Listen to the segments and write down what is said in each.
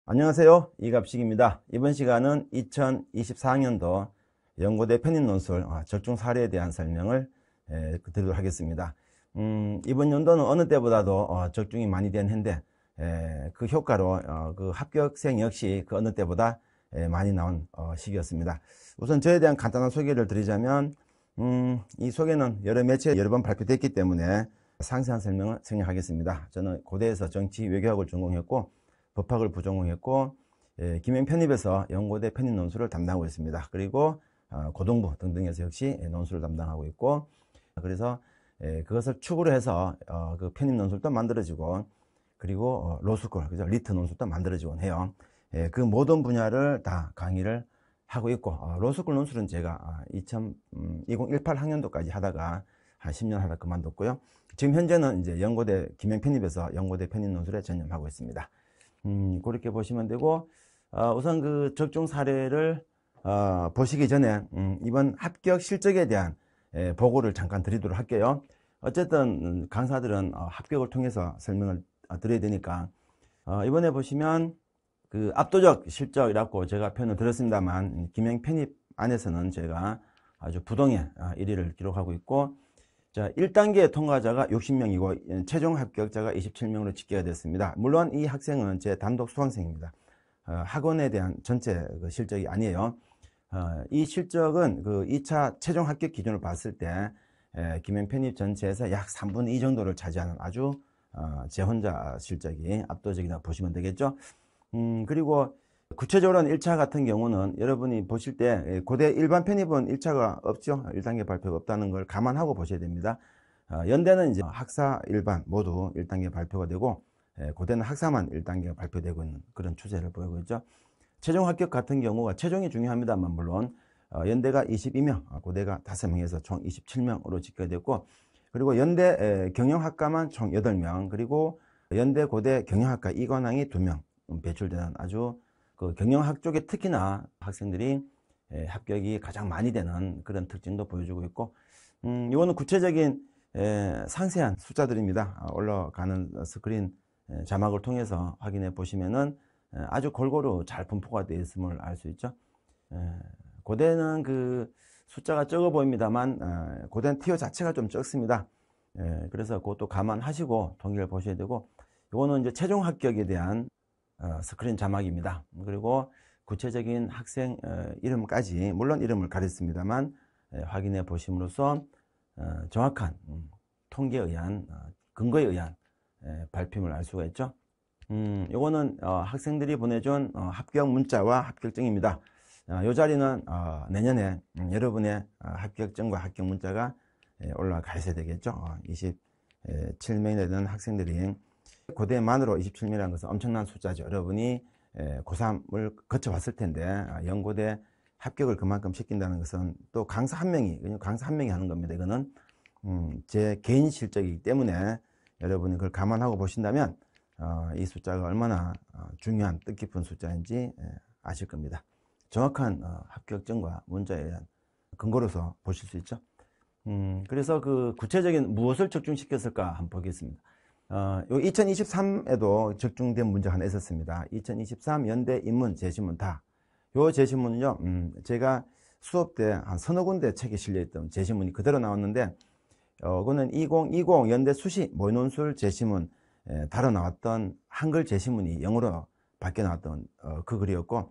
안녕하세요. 이갑식입니다. 이번 시간은 2024학년도 연고대 편입논술 적중 사례에 대한 설명을 드리도록 하겠습니다. 이번 연도는 어느 때보다도 적중이 많이 된 해인데 그 효과로 그 합격생 역시 그 어느 때보다 많이 나온 시기였습니다. 우선 저에 대한 간단한 소개를 드리자면 이 소개는 여러 매체에 여러 번 발표됐기 때문에 상세한 설명을 생략하겠습니다. 저는 고대에서 정치 외교학을 전공했고 법학을 부전공했고 김행 편입에서 연고대 편입 논술을 담당하고 있습니다. 그리고 고등부 등등에서 역시 논술을 담당하고 있고, 그래서 그것을 축으로 해서 그 편입 논술도 만들어지고, 그리고 로스쿨, 그죠? 리트 논술도 만들어지곤 해요. 그 모든 분야를 다 강의를 하고 있고, 로스쿨 논술은 제가 2018 학년도까지 하다가 한 10년 하다 그만뒀고요. 지금 현재는 이제 연고대 김행 편입에서 연고대 편입 논술에 전념하고 있습니다. 그렇게 보시면 되고, 우선 그 적중 사례를 보시기 전에 이번 합격 실적에 대한 보고를 잠깐 드리도록 할게요. 어쨌든 강사들은 합격을 통해서 설명을 드려야 되니까 이번에 보시면 그 압도적 실적이라고 제가 표현을 드렸습니다만, 김행 편입 안에서는 제가 아주 부동의 1위를 기록하고 있고, 자, 1단계 통과자가 60명이고 최종 합격자가 27명으로 집계가 됐습니다. 물론 이 학생은 제 단독 수강생입니다. 학원에 대한 전체 그 실적이 아니에요. 이 실적은 그 2차 최종 합격 기준을 봤을 때 김행 편입 전체에서 약 3분의 2 정도를 차지하는 아주 제 혼자 실적이 압도적이다 보시면 되겠죠. 그리고 구체적으로는 1차 같은 경우는 여러분이 보실 때 고대 일반 편입은 1차가 없죠. 1단계 발표가 없다는 걸 감안하고 보셔야 됩니다. 연대는 이제 학사 일반 모두 1단계 발표가 되고, 고대는 학사만 1단계가 발표되고 있는 그런 추세를 보이고 있죠. 최종 합격 같은 경우가 최종이 중요합니다만, 물론 연대가 22명, 고대가 5명에서 총 27명으로 집계됐고, 그리고 연대 경영학과만 총 8명, 그리고 연대 고대 경영학과 이관왕이 2명 배출되는 아주 그 경영학 쪽에 특히나 학생들이 합격이 가장 많이 되는 그런 특징도 보여주고 있고, 이거는 구체적인 상세한 숫자들입니다. 올라가는 스크린 자막을 통해서 확인해 보시면은 아주 골고루 잘 분포가 되어 있음을 알 수 있죠. 고대는 그 숫자가 적어 보입니다만 고대는 티오 자체가 좀 적습니다. 그래서 그것도 감안하시고 통계를 보셔야 되고, 이거는 이제 최종 합격에 대한 스크린 자막입니다. 그리고 구체적인 학생 이름까지, 물론 이름을 가렸습니다만 확인해 보심으로써 정확한 통계에 의한 근거에 의한 발표를 알 수가 있죠. 이거는 학생들이 보내준 합격 문자와 합격증입니다. 이 자리는 내년에 여러분의 합격증과 합격 문자가 올라가 있어야 되겠죠. 27명이 되는 학생들이, 고대만으로 27명이라는 것은 엄청난 숫자죠. 여러분이 고3을 거쳐봤을 텐데 연고대 합격을 그만큼 시킨다는 것은 또 강사 한 명이 하는 겁니다. 이거는 제 개인 실적이기 때문에 여러분이 그걸 감안하고 보신다면 이 숫자가 얼마나 중요한 뜻깊은 숫자인지 아실 겁니다. 정확한 합격증과 문자에 대한 근거로서 보실 수 있죠. 그래서 그 구체적인 무엇을 적중시켰을까 한번 보겠습니다. 2023에도 적중된 문제가 하나 있었습니다. 2023 연대 인문 제시문 다. 요 제시문은요, 제가 수업 때 한 서너 군데 책에 실려있던 제시문이 그대로 나왔는데, 그거는 2020 연대 수시 모의논술 제시문 다뤄 나왔던 한글 제시문이 영어로 바뀌어 나왔던 그 글이었고,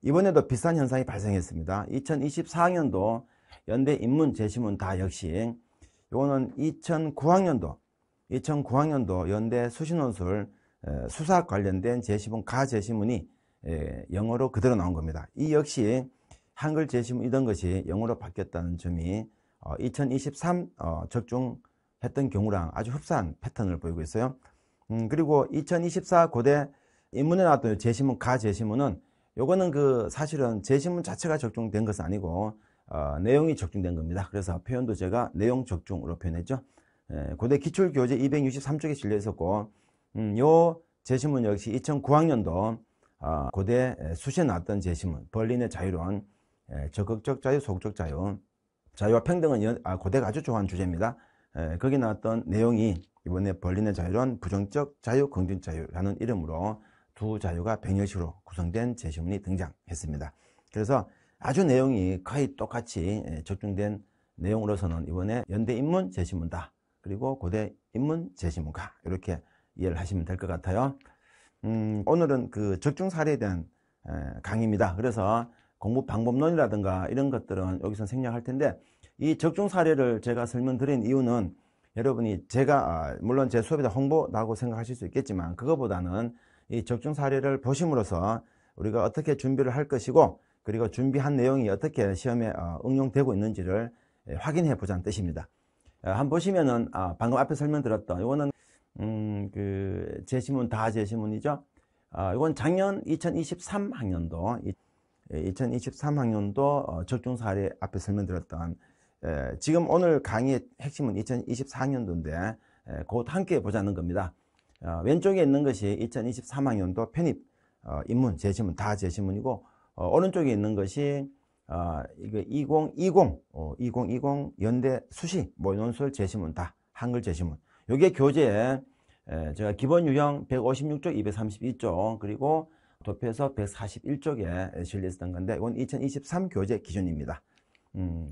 이번에도 비슷한 현상이 발생했습니다. 2024학년도 연대 인문 제시문 다 역시, 요거는 2009학년도 연대 수시논술 수사 관련된 제시문 가 제시문이 영어로 그대로 나온 겁니다. 이 역시 한글 제시문이던 것이 영어로 바뀌었다는 점이 2023 적중했던 경우랑 아주 흡사한 패턴을 보이고 있어요. 그리고 2024 고대 인문에 나왔던 제시문 가 제시문은, 요거는 그 사실은 제시문 자체가 적중된 것은 아니고 내용이 적중된 겁니다. 그래서 표현도 제가 내용 적중으로 표현했죠. 고대 기출교재 263쪽에 실려 있었고, 요 제시문 역시 2009학년도 고대 수시에 나왔던 제시문, 벌린의 자유론, 적극적 자유, 소극적 자유, 자유와 평등은 고대가 아주 좋아하는 주제입니다. 거기 나왔던 내용이 이번에 벌린의 자유론, 부정적 자유, 긍정 자유라는 이름으로 두 자료가 병렬식으로 구성된 제시문이 등장했습니다. 그래서 아주 내용이 거의 똑같이 적중된 내용으로서는 이번에 연대 인문 제시문다. 그리고 고대 인문 제시문가. 이렇게 이해를 하시면 될 것 같아요. 오늘은 그 적중 사례에 대한 강의입니다. 그래서 공부 방법론이라든가 이런 것들은 여기서 생략할 텐데, 이 적중 사례를 제가 설명드린 이유는 여러분이 제가 물론 제 수업에다 홍보라고 생각하실 수 있겠지만, 그거보다는 이 적중 사례를 보심으로써 우리가 어떻게 준비를 할 것이고, 그리고 준비한 내용이 어떻게 시험에 응용되고 있는지를 확인해 보자는 뜻입니다. 한번 보시면은 방금 앞에 설명드렸던 이거는 그 제시문 다 제시문이죠. 이건 작년 2023학년도 2023학년도 적중 사례 앞에 설명드렸던, 지금 오늘 강의의 핵심은 2024학년도인데 곧 함께 보자는 겁니다. 왼쪽에 있는 것이 2023학년도 편입 인문 제시문 다 제시문이고, 오른쪽에 있는 것이 이거 2020 연대 수시 모의논술 제시문 다 한글 제시문. 요게 교재에 제가 기본 유형 156쪽, 232쪽, 그리고 도표에서 141쪽에 실려 있었던 건데, 이건 2023 교재 기준입니다.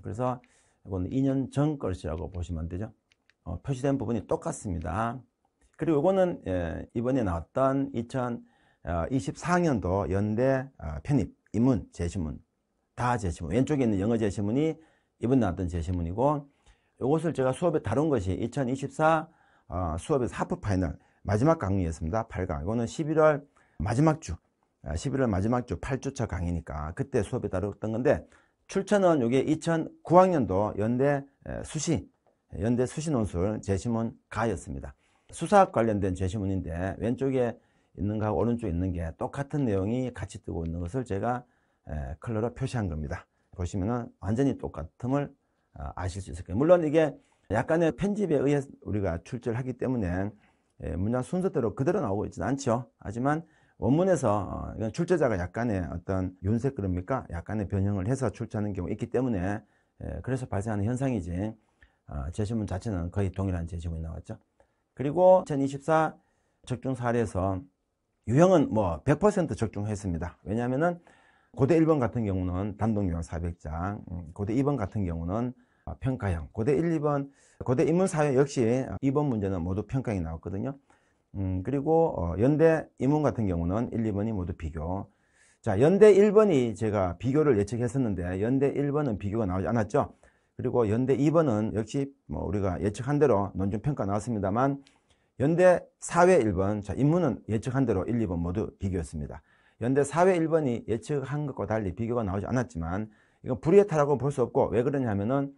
그래서 이건 2년 전 것이라고 보시면 되죠. 표시된 부분이 똑같습니다. 그리고 이거는 이번에 나왔던 2024학년도 연대 편입 인문 제시문 다 제시문. 왼쪽에 있는 영어 제시문이 이번 나왔던 제시문이고, 이것을 제가 수업에 다룬 것이 2024 수업에서 하프 파이널 마지막 강의였습니다. 8강. 이거는 11월 마지막 주 8주차 강의니까 그때 수업에 다뤘던 건데, 출처는 이게 2009학년도 연대 수시 논술 제시문 가였습니다. 수사학 관련된 제시문인데, 왼쪽에 있는 거하고 오른쪽에 있는 게 똑같은 내용이 같이 뜨고 있는 것을 제가 컬러로 표시한 겁니다. 보시면은 완전히 똑같음을 아실 수 있을 거예요. 물론 이게 약간의 편집에 의해 우리가 출제를 하기 때문에 문장 순서대로 그대로 나오고 있지는 않죠. 하지만 원문에서 출제자가 약간의 어떤 윤색 그럽니까? 약간의 변형을 해서 출제하는 경우가 있기 때문에 그래서 발생하는 현상이지, 제시문 자체는 거의 동일한 제시문이 나왔죠. 그리고 2024 적중 사례에서 유형은 뭐 100% 적중했습니다. 왜냐하면은 고대 1번 같은 경우는 단독 요약 400장, 고대 2번 같은 경우는 평가형, 고대 1, 2번, 고대 인문사회 역시 2번 문제는 모두 평가형이 나왔거든요. 그리고 연대 인문 같은 경우는 1, 2번이 모두 비교. 자, 연대 1번이 제가 비교를 예측했었는데, 연대 1번은 비교가 나오지 않았죠. 그리고 연대 2번은 역시 뭐 우리가 예측한 대로 논중 평가 나왔습니다만, 연대 사회 1번, 자, 인문은 예측한 대로 1, 2번 모두 비교였습니다. 연대 사회 1번이 예측한 것과 달리 비교가 나오지 않았지만, 이건 불이해타라고 볼 수 없고, 왜 그러냐면은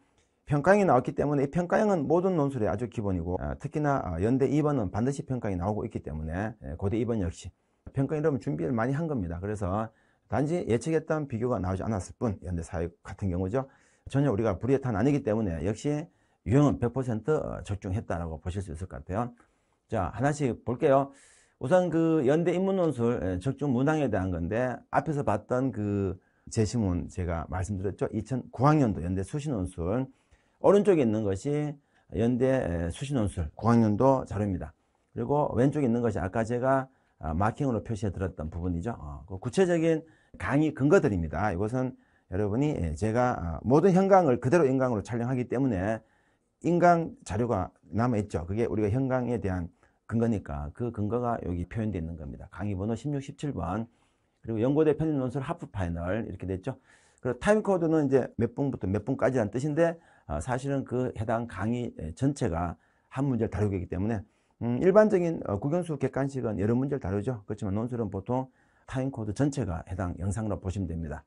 평가형이 나왔기 때문에, 이 평가형은 모든 논술의 아주 기본이고, 특히나 연대 2번은 반드시 평가형이 나오고 있기 때문에 고대 2번 역시 평가형이라면 준비를 많이 한 겁니다. 그래서 단지 예측했던 비교가 나오지 않았을 뿐, 연대 사회 같은 경우죠. 전혀 우리가 불이해타는 아니기 때문에 역시 유형은 100% 적중했다라고 보실 수 있을 것 같아요. 자, 하나씩 볼게요. 우선 그 연대 인문논술 적중 문항에 대한 건데, 앞에서 봤던 그 제시문 제가 말씀드렸죠. 2009학년도 연대 수시논술. 오른쪽에 있는 것이 연대 수시논술 9학년도 자료입니다. 그리고 왼쪽에 있는 것이 아까 제가 마킹으로 표시해 드렸던 부분이죠. 구체적인 강의 근거들입니다. 이것은 여러분이 제가 모든 현강을 그대로 인강으로 촬영하기 때문에 인강 자료가 남아있죠. 그게 우리가 현강에 대한 근거니까 그 근거가 여기 표현되어 있는 겁니다. 강의 번호 16, 17번. 그리고 연고대 편입논술 하프 파이널 이렇게 됐죠. 그리고 타임 코드는 이제 몇 분부터 몇 분까지라는 뜻인데, 사실은 그 해당 강의 전체가 한 문제를 다루고 있기 때문에, 일반적인 국영수 객관식은 여러 문제를 다루죠. 그렇지만 논술은 보통 타임 코드 전체가 해당 영상으로 보시면 됩니다.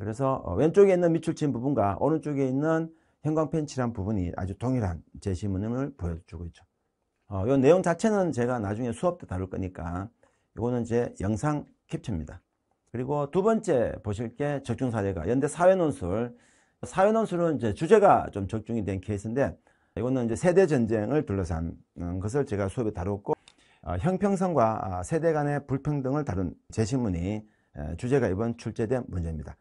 그래서 왼쪽에 있는 밑줄 친 부분과 오른쪽에 있는 형광펜 칠한 부분이 아주 동일한 제시문을 보여주고 있죠. 이 내용 자체는 제가 나중에 수업 때 다룰 거니까 이거는 제 영상 캡처입니다. 그리고 두 번째 보실 게 적중 사례가 연대 사회논술. 사회논술은 이제 주제가 좀 적중이 된 케이스인데, 이거는 이제 세대 전쟁을 둘러싼 것을 제가 수업에 다뤘고, 형평성과 세대 간의 불평등을 다룬 제시문이 주제가 이번 출제된 문제입니다.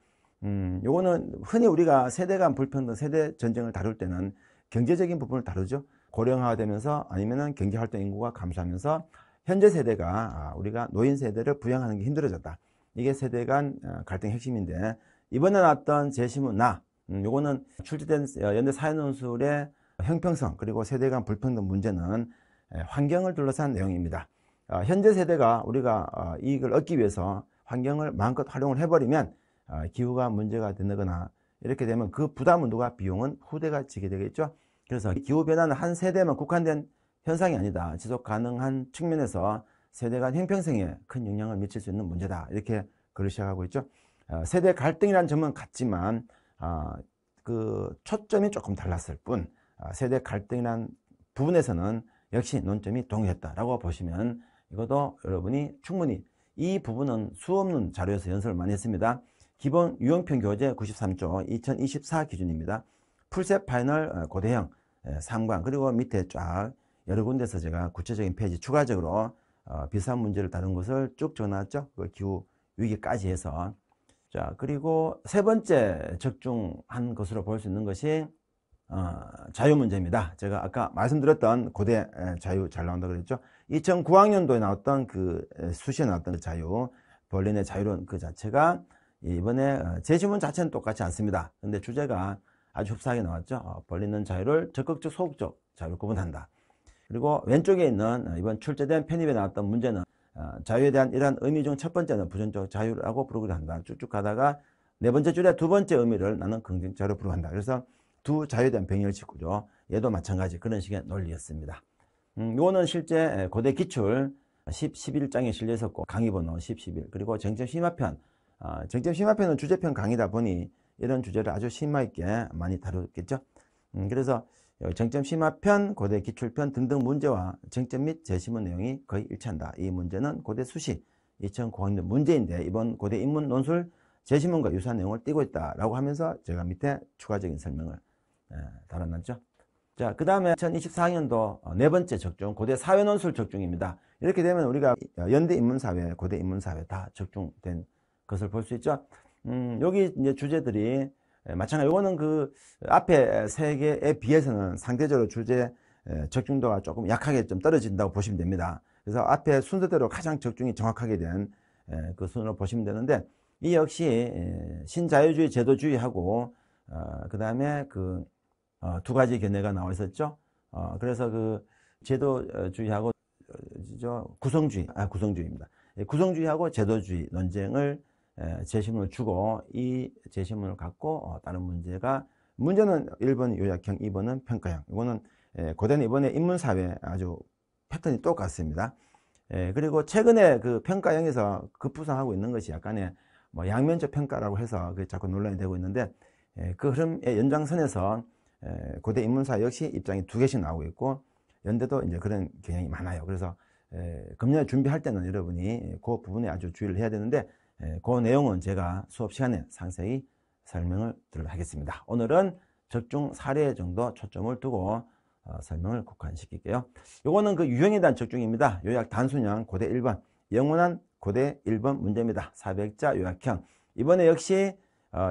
요거는 흔히 우리가 세대 간 불평등, 세대 전쟁을 다룰 때는 경제적인 부분을 다루죠. 고령화되면서 아니면은 경제활동 인구가 감소하면서 현재 세대가 우리가 노인 세대를 부양하는 게 힘들어졌다. 이게 세대 간 갈등의 핵심인데, 이번에 나왔던 제시문 요거는 출제된 연대 사회논술의 형평성 그리고 세대 간 불평등 문제는 환경을 둘러싼 내용입니다. 현재 세대가 우리가 이익을 얻기 위해서 환경을 마음껏 활용을 해버리면 기후가 문제가 되거나 이렇게 되면 그 부담은 비용은 후대가 지게 되겠죠. 그래서 기후변화는 한 세대만 국한된 현상이 아니다. 지속 가능한 측면에서 세대 간 형평성에 큰 영향을 미칠 수 있는 문제다. 이렇게 글을 시작하고 있죠. 세대 갈등이라는 점은 같지만 그 초점이 조금 달랐을 뿐 세대 갈등이라는 부분에서는 역시 논점이 동일했다라고 보시면 이것도 여러분이 충분히 이 부분은 수없는 자료에서 연습을 많이 했습니다. 기본 유형평 교재 93조 2024 기준입니다. 풀셋 파이널 고대형 3관 그리고 밑에 쫙 여러 군데서 제가 구체적인 페이지 추가적으로 비슷한 문제를 다룬 것을 쭉 적어놨죠. 그 기후 위기까지 해서. 자, 그리고 세 번째 적중한 것으로 볼 수 있는 것이 자유 문제입니다. 제가 아까 말씀드렸던 고대 자유 잘 나온다고 그랬죠. 2009학년도에 나왔던 그 수시에 나왔던 그 자유, 벌린의 자유론 그 자체가 이번에 제시문 자체는 똑같지 않습니다. 근데 주제가 아주 흡사하게 나왔죠. 벌리는 자유를 적극적, 소극적 자유를 구분한다. 그리고 왼쪽에 있는 이번 출제된 편입에 나왔던 문제는 자유에 대한 이러한 의미 중 첫 번째는 부정적 자유라고 부르기도 한다. 쭉쭉 가다가 네 번째 줄에 두 번째 의미를 나는 긍정 자유로 부르고 한다. 그래서 두 자유에 대한 병렬 짓고죠. 얘도 마찬가지 그런 식의 논리였습니다. 요거는 실제 고대 기출 11장에 실려 있었고 강의번호 11, 그리고 정점 심화편 정점 심화편은 주제편 강의다 보니 이런 주제를 아주 심화 있게 많이 다루겠죠. 그래서 정점 심화편, 고대 기출편 등등 문제와 정점 및 제시문 내용이 거의 일치한다. 이 문제는 고대 수시 2009학년 문제인데 이번 고대 인문 논술 제시문과 유사한 내용을 띄고 있다라고 하면서 제가 밑에 추가적인 설명을 달아놨죠. 자, 그 다음에 2024학년도 네 번째 적중, 고대 사회논술 적중입니다. 이렇게 되면 우리가 연대 인문사회, 고대 인문사회 다 적중된 것을 볼 수 있죠. 여기 이제 주제들이 마찬가지, 요거는 그 앞에 세 개에 비해서는 상대적으로 주제 적중도가 조금 약하게 좀 떨어진다고 보시면 됩니다. 그래서 앞에 순서대로 가장 적중이 정확하게 된 그 순으로 보시면 되는데, 이 역시 신자유주의, 제도주의하고 그 다음에 그 두 가지 견해가 나와 있었죠. 그래서 그 제도주의하고 구성주의입니다. 구성주의하고 제도주의 논쟁을 제시문을 주고 이 제시문을 갖고 다른 문제는 1번 요약형, 2번은 평가형. 이거는 고대는 이번에 인문사회 아주 패턴이 똑같습니다. 그리고 최근에 그 평가형에서 급부상하고 있는 것이 약간의 뭐 양면적 평가라고 해서 그 자꾸 논란이 되고 있는데, 그 흐름의 연장선에서 고대 인문사 역시 입장이 두 개씩 나오고 있고 연대도 이제 그런 경향이 많아요. 그래서 금년에 준비할 때는 여러분이 그 부분에 아주 주의를 해야 되는데, 그 내용은 제가 수업 시간에 상세히 설명을 드리도록 하겠습니다. 오늘은 적중 사례 정도 초점을 두고 설명을 국한시킬게요. 요거는 그 유형에 대한 적중입니다. 요약 단순형 고대 1번, 영원한 고대 1번 문제입니다. 400자 요약형. 이번에 역시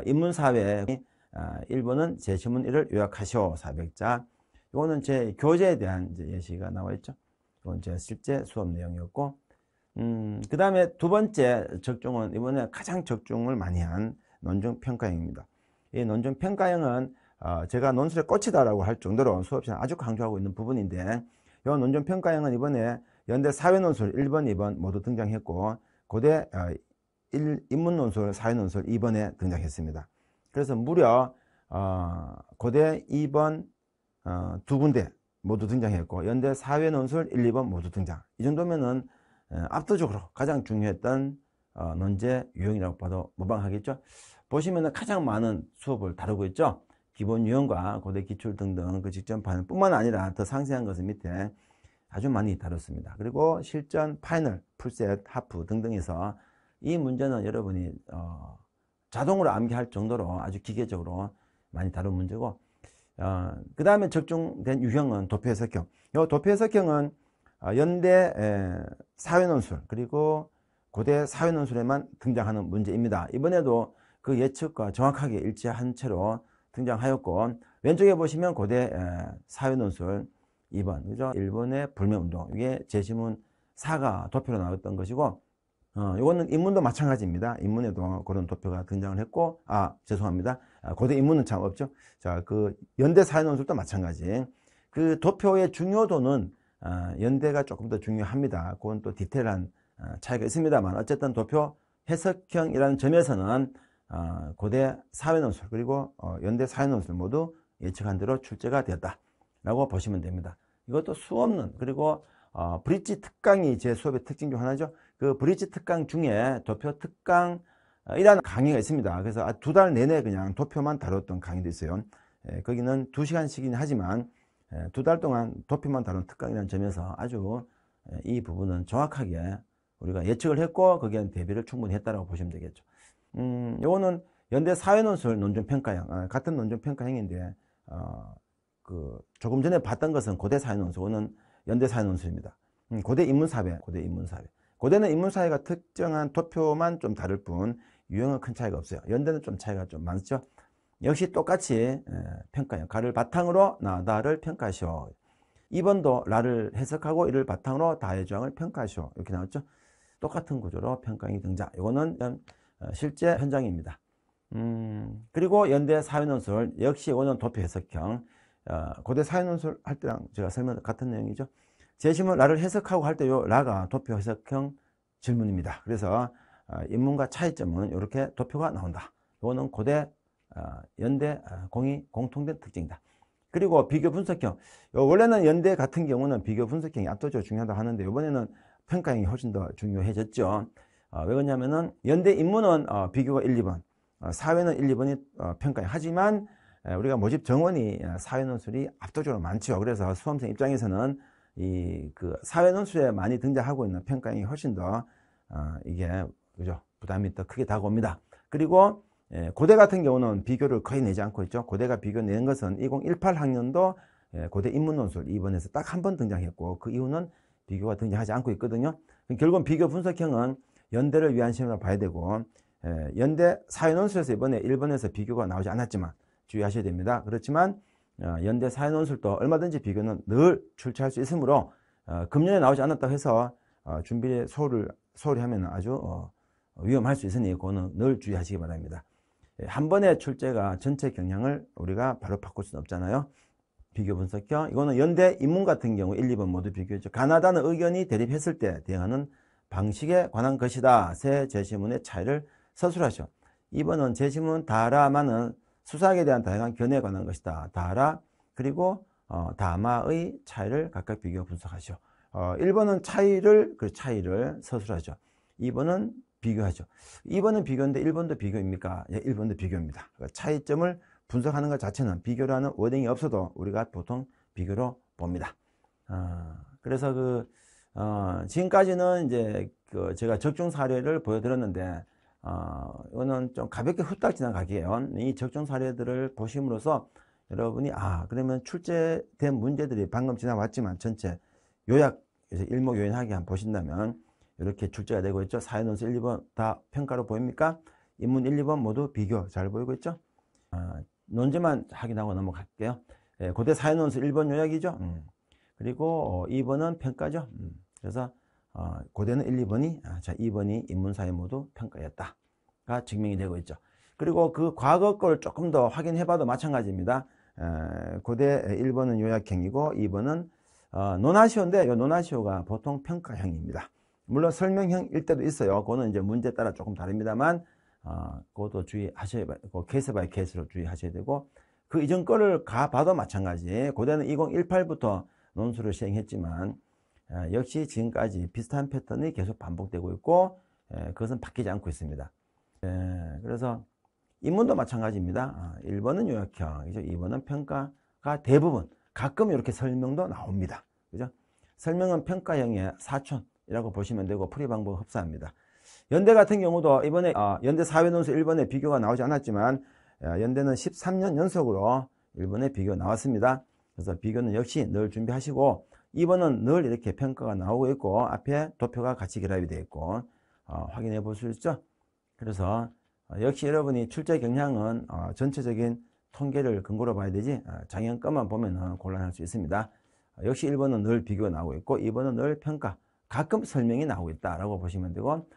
인문사회 1번은 제시문 1을 요약하시오. 400자. 요거는 제 교재에 대한 이제 예시가 나와 있죠. 이건 제 실제 수업 내용이었고, 그 다음에 두 번째 적중은 이번에 가장 적중을 많이 한 논증평가형입니다. 이 논증평가형은 제가 논술의 꽃이다라고 할 정도로 수업 시간 아주 강조하고 있는 부분인데, 이 논증평가형은 이번에 연대 사회논술 1번, 2번 모두 등장했고, 고대 인문논술, 사회논술 2번에 등장했습니다. 그래서 무려 고대 2번 두 군데 모두 등장했고, 연대 사회논술 1, 2번 모두 등장. 이 정도면은 압도적으로 가장 중요했던 논제 유형이라고 봐도 무방하겠죠. 보시면은 가장 많은 수업을 다루고 있죠. 기본 유형과 고대 기출 등등 그 직전판 뿐만 아니라 더 상세한 것은 밑에 아주 많이 다뤘습니다. 그리고 실전, 파이널, 풀셋, 하프 등등에서 이 문제는 여러분이 자동으로 암기할 정도로 아주 기계적으로 많이 다룬 문제고, 그 다음에 적중된 유형은 도표해석형. 이 도표해석형은 연대 사회논술 그리고 고대 사회논술에만 등장하는 문제입니다. 이번에도 그 예측과 정확하게 일치한 채로 등장하였고, 왼쪽에 보시면 고대 사회논술 2번, 그죠? 일본의 불매운동, 이게 제시문 4가 도표로 나왔던 것이고, 이거는 인문도 마찬가지입니다. 인문에도 그런 도표가 등장을 했고, 죄송합니다. 고대 인문은 참 없죠. 자, 그 연대 사회논술도 마찬가지. 그 도표의 중요도는 연대가 조금 더 중요합니다. 그건 또 디테일한 차이가 있습니다만, 어쨌든 도표 해석형이라는 점에서는 고대 사회논술 그리고 연대 사회논술 모두 예측한 대로 출제가 되었다라고 보시면 됩니다. 이것도 수없는, 그리고 브릿지 특강이 제 수업의 특징 중 하나죠. 그 브릿지 특강 중에 도표 특강이라는 강의가 있습니다. 그래서 2달 내내 그냥 도표만 다뤘던 강의도 있어요. 거기는 2시간씩이긴 하지만 2달 동안 도표만 다룬 특강이라는 점에서 아주 이 부분은 정확하게 우리가 예측을 했고 거기에 대비를 충분히 했다고 보시면 되겠죠. 요거는 연대 사회논술 논증평가형, 같은 논증평가형인데 조금 전에 봤던 것은 고대 사회논술, 이거는 연대 사회논술입니다. 고대 인문사회. 고대는 인문사회가 특정한 도표만 좀 다를 뿐 유형은 큰 차이가 없어요. 연대는 좀 차이가 좀 많죠. 역시 똑같이 평가형, 가를 바탕으로 나다를 평가시오. 2번도 라를 해석하고 이를 바탕으로 다의 조항을 평가시오. 이렇게 나왔죠. 똑같은 구조로 평가형이 등장. 이거는 실제 현장입니다. 그리고 연대 사회논술, 역시 이거는 도표 해석형. 고대 사회논술 할 때랑 제가 설명 같은 내용이죠. 제시문 라를 해석하고 할 때 요 라가 도표 해석형 질문입니다. 그래서 인문과 차이점은 이렇게 도표가 나온다. 이거는 고대 연대 공통된 특징이다. 그리고 비교 분석형. 원래는 연대 같은 경우는 비교 분석형이 압도적으로 중요하다 하는데 이번에는 평가형이 훨씬 더 중요해졌죠. 왜 그러냐면은 연대 인문은 비교가 1, 2번, 사회는 1, 2번이 평가형. 하지만 우리가 모집 정원이 사회논술이 압도적으로 많죠. 그래서 수험생 입장에서는 그 사회논술에 많이 등장하고 있는 평가형이 훨씬 더 이게 그죠, 부담이 더 크게 다가옵니다. 그리고 고대 같은 경우는 비교를 거의 내지 않고 있죠. 고대가 비교 낸 것은 2018 학년도 고대 인문논술 2번에서 딱 한 번 등장했고 그 이후는 비교가 등장하지 않고 있거든요. 결국은 비교 분석형은 연대를 위한 시험으로 봐야 되고, 연대 사회논술에서 이번에 1번에서 비교가 나오지 않았지만 주의하셔야 됩니다. 그렇지만 연대 사회논술도 얼마든지 비교는 늘 출제할 수 있으므로 금년에 나오지 않았다고 해서 준비에 소홀히 하면 아주 위험할 수 있으니 그거는 늘 주의하시기 바랍니다. 한 번의 출제가 전체 경향을 우리가 바로 바꿀 수는 없잖아요. 비교 분석형. 이거는 연대 인문 같은 경우 1, 2번 모두 비교했죠. 가나다는 의견이 대립했을 때 대응하는 방식에 관한 것이다. 새 제시문의 차이를 서술하시오. 2번은 제시문 다라마는 수사학에 대한 다양한 견해에 관한 것이다. 다라 그리고 다마의 차이를 각각 비교 분석하시오. 1번은 차이를 서술하죠. 2번은 비교하죠. 2번은 비교인데 1번도 비교입니까? 예, 1번도 비교입니다. 차이점을 분석하는 것 자체는 비교라는 워딩이 없어도 우리가 보통 비교로 봅니다. 그래서 지금까지는 이제 제가 적중 사례를 보여드렸는데, 이거는 좀 가볍게 후딱 지나가기에요. 이 적중 사례들을 보심으로써 여러분이, 그러면 출제된 문제들이 방금 지나왔지만 전체 요약, 일목요연하게 한번 보신다면 이렇게 출제가 되고 있죠. 사회논술 1, 2번 다 평가로 보입니까? 인문 1, 2번 모두 비교 잘 보이고 있죠. 논제만 확인하고 넘어갈게요. 고대 사회논술 1번 요약이죠. 그리고 2번은 평가죠. 그래서 고대는 1, 2번이, 2번이 인문사회 모두 평가였다가 증명이 되고 있죠. 그리고 그 과거 걸 조금 더 확인해봐도 마찬가지입니다. 고대 1번은 요약형이고 2번은 논하시오인데 이 논하시오가 보통 평가형입니다. 물론 설명형일 때도 있어요. 그거는 이제 문제에 따라 조금 다릅니다만 그것도 주의하셔야, 케이스 바이 케이스로 주의하셔야 되고, 그 이전 거를 가봐도 마찬가지. 고대는 2018부터 논술을 시행했지만 역시 지금까지 비슷한 패턴이 계속 반복되고 있고 그것은 바뀌지 않고 있습니다. 그래서 인문도 마찬가지입니다. 1번은 요약형이죠. 2번은 평가가 대부분, 가끔 이렇게 설명도 나옵니다. 그죠? 설명은 평가형의 사촌이라고 보시면 되고 풀이 방법은 흡사합니다. 연대 같은 경우도 이번에 연대 사회논술 1번에 비교가 나오지 않았지만 연대는 13년 연속으로 1번에 비교가 나왔습니다. 그래서 비교는 역시 늘 준비하시고 2번은 늘 이렇게 평가가 나오고 있고 앞에 도표가 같이 결합이 되어 있고 확인해 볼 수 있죠. 그래서 역시 여러분이 출제 경향은 전체적인 통계를 근거로 봐야 되지 장형 것만 보면 곤란할 수 있습니다. 역시 1번은 늘 비교가 나오고 있고 2번은 늘 평가 가끔 설명이 나오고 있다라고 보시면 되고,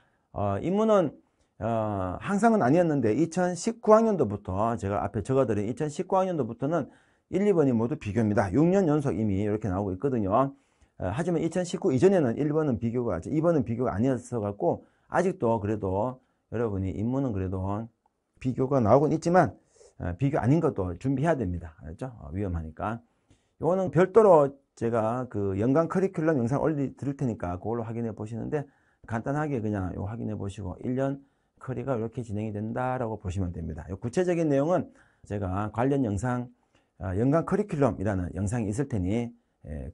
인문은 항상은 아니었는데 2019학년도부터 제가 앞에 적어드린 2019학년도부터는 1, 2번이 모두 비교입니다. 6년 연속 이미 이렇게 나오고 있거든요. 하지만 2019 이전에는 1번은 비교가, 2번은 비교가 아니었어 갖고 아직도 그래도 여러분이 인문은 그래도 비교가 나오곤 있지만 비교 아닌 것도 준비해야 됩니다. 알죠? 위험하니까. 이거는 별도로 제가 그 연간 커리큘럼 영상 올려 드릴 테니까 그걸로 확인해 보시는데, 간단하게 그냥 이거 확인해 보시고 1년 커리가 이렇게 진행이 된다라고 보시면 됩니다. 구체적인 내용은 제가 관련 영상, 연간 커리큘럼이라는 영상이 있을 테니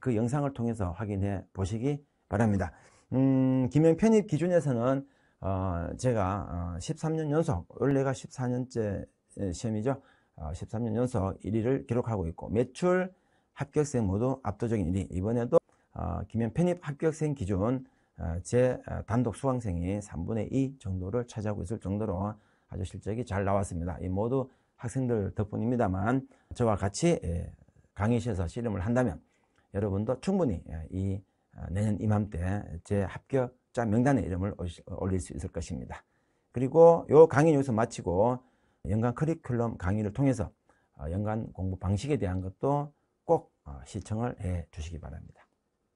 그 영상을 통해서 확인해 보시기 바랍니다. 기명 편입 기준에서는 제가 13년 연속, 원래가 14년째 시험이죠. 13년 연속 1위를 기록하고 있고, 매출 합격생 모두 압도적인 1위. 이번에도 기명 편입 합격생 기준 제 단독 수강생이 3분의 2 정도를 차지하고 있을 정도로 아주 실적이 잘 나왔습니다. 이 모두 학생들 덕분입니다만, 저와 같이 강의실에서 씨름을 한다면 여러분도 충분히 이 내년 이맘때 제 합격자 명단에 이름을 올릴 수 있을 것입니다. 그리고 이 강의 여기서 마치고 연간 커리큘럼 강의를 통해서 연간 공부 방식에 대한 것도 꼭 시청을 해 주시기 바랍니다.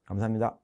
감사합니다.